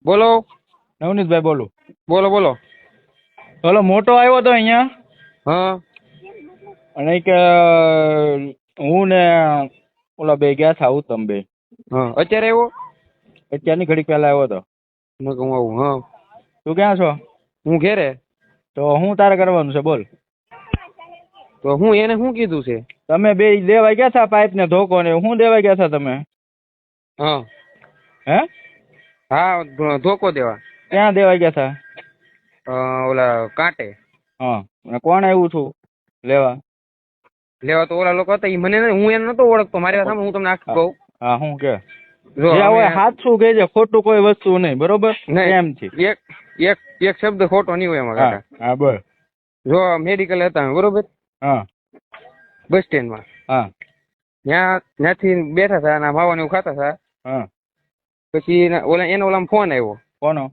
બોલો. નવનીતભાઈ બોલું. બોલો બોલો. ઓલો મોટો આવ્યો તો અહીંયા હા અને કે હું ને ઓલા બે ગયા હતા ઉત્તમ બે. હા અત્યારે આવ્યો. અત્યારની ઘડીક પહેલા આવ્યો તો. મેં કહું આવું. હા તું ક્યાં છો? હું ઘેરે. તો હું તારે કરવાનું છે બોલ. તો હું એને શું કીધું છે? તમે બે દેવા ગયા હતા પાઇપ ને ધોકો ને હું દેવા ગયા હતા તમે? હા હે હા ધોકો દેવા. ક્યાં દેવા ગયા હતા? ઓલા કાંટે. હા અને કોણ આવ્યું છું લેવા? લેવા તો ઓલા લોકો હતા. ઈ મને હું એને નતો ઓળખતો. મારી વાત સાંભળ, હું તમને આખું કહું. હા હું કે જો જે અમે- હોય સાચું કહેજે, ખોટું કોઈ વસ્તુ નહીં, બરોબર? નહીં, એમ છે. એક એક એક શબ્દ ખોટો નહીં હોય એમાં હા કાકા. હા બોલ. જો મેડિકલ હતા અમે, બરોબર, હા બસ સ્ટેન્ડમાં. હા ત્યાંથી બેઠા હતા અને માવાને એવું ખાતા હતા. હા. પછી ઓલામાં ફોન આવ્યો. કોનો?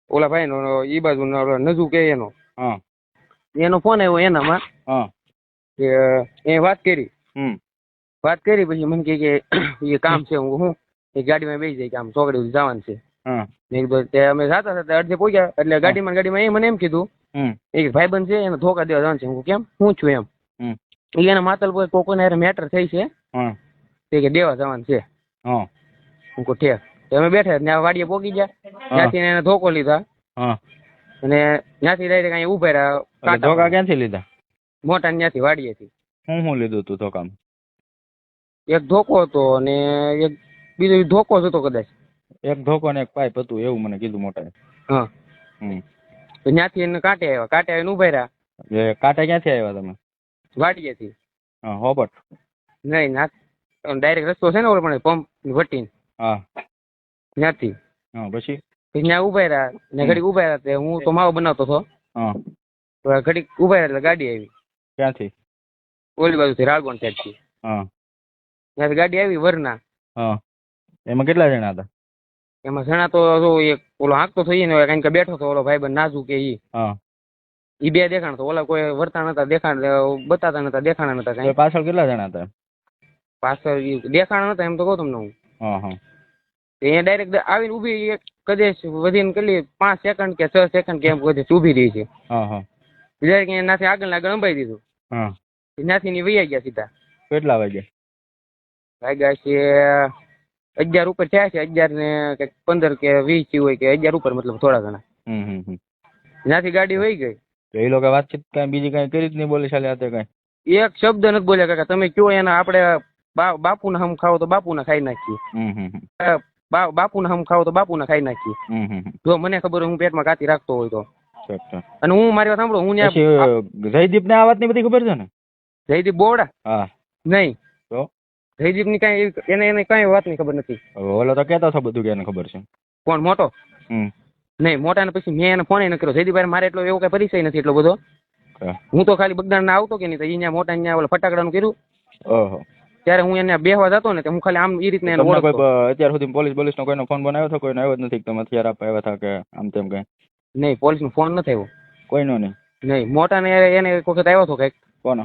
ઓલા ભાઈ નો, ઈ બાજુ નજુ કે એનો. હા એનો ફોન આવ્યો એનામાં. હા. કે એ વાત કરી. વાત કરી પછી મને કે એ કામ છે. હું એ ગાડીમાં બેસી જાય કે આમ ચોકડી સુધી જવાનું છે. હા મેં કીધું તે અમે જાતા હતા અડધે પહોંચ્યા એટલે ગાડીમાં એ મને એમ કીધું એ ભાઈબંધ છે એને ધોકા દેવા જવાનું છે. હું કેમ, હું છું એમ. એ એના માતલ પર કોકોને મેટર થઈ છે તે કે દેવા જવાનું છે. હું કહું ઠેક. અમે બેઠા ત્યાં વાડીએ પોકી ગયા. ત્યાંથી એને ધોકો લીધા અને ત્યાંથી ડાયરેક્ટ અહીંયા ઉભા રહ્યા. ધોકા ક્યાંથી લીધા? મોટા ત્યાંથી વાડીએથી. હું લીધું તું ધોકામાં? એક ધોકો હતો અને એક બીજો ધોકો જ હતો કદાચ. એક ધોકો ને એક પાઇપ હતું એવું મને કીધું મોટા. હા. તો ત્યાંથી એને કાંટે આવ્યા. કાંટે આવીને ઉભા રહ્યા. એ કાંટા ક્યાંથી આવ્યા તમે? વાડીએથી. હા હોબટ? નહીં, ડાયરેક્ટ રસ્તો છે ને ઓલો પણ પંપ વટીને. હા ત્યાંથી. હા પછી? ત્યાં ઉભા રહ્યા ને ઘડીક ઉભા રહ્યા તે હું તો માવો બનાવતો હતો. હા. તો ઘડીક ઉભા રહ્યા એટલે ગાડી આવી. ક્યાંથી? ઓલી બાજુથી રાળગોણ સાઈડથી. હા. ત્યાંથી ગાડી આવી વરના. હા. એમાં કેટલા જણા હતા? એમાં જણા તો જો એક ઓલો હાંકતો થઈ ને કારણ કે બેઠો હતો ઓલો ભાઈબંધ નાજુ કે ઈ. હા. ઈ બે દેખાણ તો ઓલા કોઈ વર્તા નતા દેખાણ, બતાતા નતા, દેખાણા નતા કઈ. પાછળ કેટલા જણા હતા? પાછળ દેખાણા નતા એમ તો કહું તમને હું. હા હા. એ ડાયરેક્ટ આવીને ઉભી એક કદેશ વધીને કેટલી 5 સેકન્ડ કે 6 સેકન્ડ કે એમ કદેશ ઉભી રહી છે. હા હા. ડાયરેક્ટ એનાથી આગળ અંબાઈ દીધું. હા. ત્યાંથી ની વૈયા ગયા સીધા. કેટલા વાગ્યા? વાગ્યા છે 11 ઉપર થયા છે. 11 ને કંઈક 15 કે 20 હોય કે 11 ઉપર, મતલબ થોડા ઘણા. ત્યાંથી ગાડી વહી ગઈ. તો એ લોકો વાતચીત કઈ બીજી કઈ કરી જ નહીં બોલે ચાલે આતે કઈ? એક શબ્દ નથી બોલ્યા કાકા. તમે કયો એના આપણે બાપુના હમ ખાવ તો બાપુના ખાઈ નાખીએ. બાપુના હમ ખાવ તો બાપુના ખાઈ નાખીએ. જો મને ખબર હોય હું પેટમાં કાતી રાખતો હોય તો. અને હું મારી વાત સાંભળો, હું જયદીપ ને આ વાત ની બધી ખબર છે ને? જયદીપ બોવડા? હા. નહીં. તો જયદીપ ની કઈ એને કઈ વાત ની ખબર નથી. ઓલો તો કેતો હતો બધું કે એને ખબર છે. કોણ મોટો? નહીં, મોટા ને પછી મેં એને ફોન ન કર્યો. જયદીપ મારે એટલો એવો કઈ પરિચય નથી એટલો બધો. હું તો ખાલી બગદાણ આવતો કે નહીં તો અહીંયા મોટા અહીંયા ઓલા ફટાકડાનું કર્યું. ઓહો. ત્યારે હું એને બેહવા જતો ને હું ખાલી આમ એ રીતના એને ઓળખતો. અત્યાર સુધી પોલીસ નો કોઈનો ફોન બનાવ્યો હતો? કોઈનો આવ્યો જ નથી? તમે હથિયાર આપવા આવ્યા હતા કે આમ તેમ કઈ? નહીં, પોલીસ નો ફોન નથી આવ્યો. કોઈનો નહીં? નહીં. મોટા ને એને એક વખત આવ્યો હતો કઈક. કોનો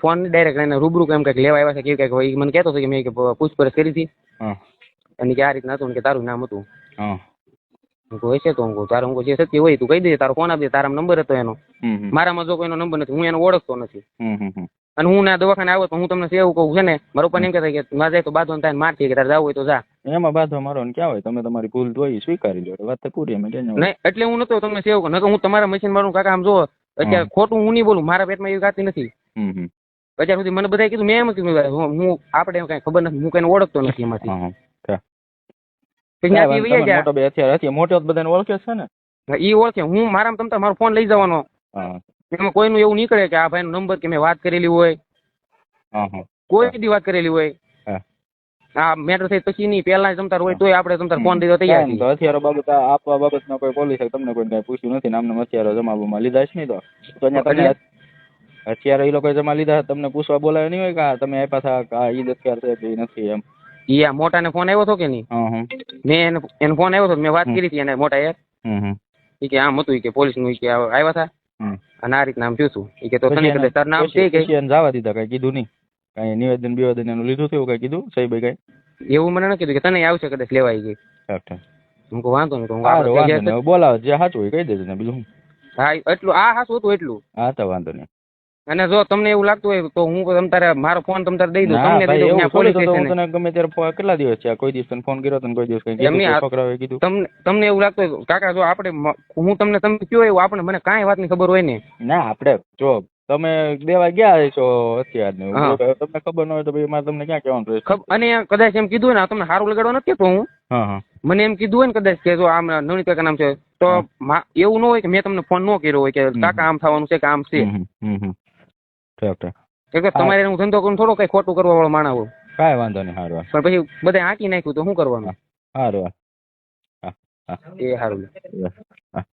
ફોન? ડાયરેક્ટ એને રૂબરૂ કેમ કઈક લેવા આવ્યા છે કે કઈક મને કહેતો હતો કે મેં પૂછપરછ કરી હતી. અને કે આ રીતના હતું કે તારું નામ હતું. હું છે તો હું તારું હું જે સત્ય હોય તું કહી દે, તારો ફોન આપી દે. તારા નંબર હતો એનો. મારામાં જો કોઈનો નંબર નથી, હું એને ઓળખતો નથી. અને હું ના દવાખાને આવ્યો તો હું તમને એવું કહું છે ને, મારા પપ્પા એમ કહેતા કે ના જાય તો બાંધો થાય મારતી કે તારે જવું હોય તો જા. એમાં બાંધો મારો ને ક્યાં હોય? તમે તમારી ભૂલ જોઈ સ્વીકારી લો, વાત તો પૂરી. એમ નહીં એટલે હું નતો તમને સેવ કહું, હું તમારા મશીન મારું કાકા. આમ જો અત્યારે ખોટું હું નહીં બોલું, મારા પેટમાં એવી ગાતી નથી. અત્યાર સુધી મને બધા કીધું, મેં એમ કીધું હું આપણે કઈ ખબર નથી, હું કઈ ઓળખતો નથી એમાંથી. મોટો બધાને ઓળખે છે ને? ઈ ઓળખે. હું મારામાં તમતા મારો ફોન લઈ જવાનો. એમાં કોઈનું એવું નીકળે કે આ ભાઈ નો નંબર કે મેં વાત કરેલી હોય, કોઈ દી વાત કરેલી હોય. આ મેટર થઈ પછી નહીં, પેલા તમતાર હોય તોય આપણે તમતાર ફોન દીધો તૈયાર. હથિયારો બાબત આપવા બાબતમાં કોઈ પોલીસ તમને કોઈ કઈ પૂછ્યું નથી? નામના હથિયારો જમાવવામાં લીધા છે નહીં? તો હથિયારો એ લોકો જમા લીધા, તમને પૂછવા બોલાવે નહીં હોય કે તમે આપ્યા હતા ઈ હથિયાર છે કે નથી એમ? ઈ મોટા ને ફોન આવ્યો હતો કે નહીં? મેં એને ફોન આવ્યો હતો, મેં વાત કરી હતી એને મોટા યાર. ઈ કે આમ હતું કે પોલીસ નું કે આવ્યા હતા અને આ રીતના આમ થયું છું. ઈ કે તો તને કદાચ તાર નામ છે કે જવા દીધા? કઈ કીધું નહીં? કઈ નિવેદન બિવેદન એનું લીધું થયું? કઈ કીધું સહી ભાઈ? કઈ એવું મને ન કીધું કે તને આવશે કદાચ લેવાઈ ગઈ. હું કહું વાંધો નહીં, તો હું સારું આપણે વાંધો નહીં, બોલાવો જે સાચું હોય કહી દેજો ને બીજું શું. હા એટલું આ હાસું હતું એટલું. હા તો વાંધો નહીં. અને જો તમને એવું લાગતું હોય તો હું તમ તારે મારો ફોન તમ તારે દઈ દઉં, ના તમને દઈ ભાઈ, દઉં એવું ત્યાં થોડી પોલીસ તો હું સ્ટેશન. તને ગમે ત્યારે કેટલા દિવસ છે કોઈ દિવસ તને ફોન કર્યો તને કોઈ દિવસ કઈ કીધું એમની કે છોકરાઓએ કીધું? તમને એવું લાગતું હોય કાકા જો આપણે હું તમને તમે કયો એવું આપણે મને કાંઈ વાતની ખબર હોય ને. ના આપણે જો તમે દેવા ગયા છો હથિયારને હા. તમને ખબર ન હોય તો ભાઈ મારે તમને ક્યાં કહેવાનું રહેશે? અને કદાચ એમ કીધું હોય ને તમને સારું લગાડવા નથી કહેતો હું. હા હા મને એમ કીધું હોય ને કદાચ કે જો આમ નવનીત કાકા નામ છે તો એવું ન હોય કે મેં તમને ફોન ન કર્યો હોય કે કાકા આમ થવાનું છે કે આમ છે. ઠીક ઠીક. કે તમારે હું ધંધો કરું થોડો કઈ ખોટું કરવા વાળો માણસ હોય. કાંઈ વાંધો નહીં. સારું પણ પછી બધા આંકી નાખ્યું તો શું કરવાનું? સારું. હા એ સારું. હા.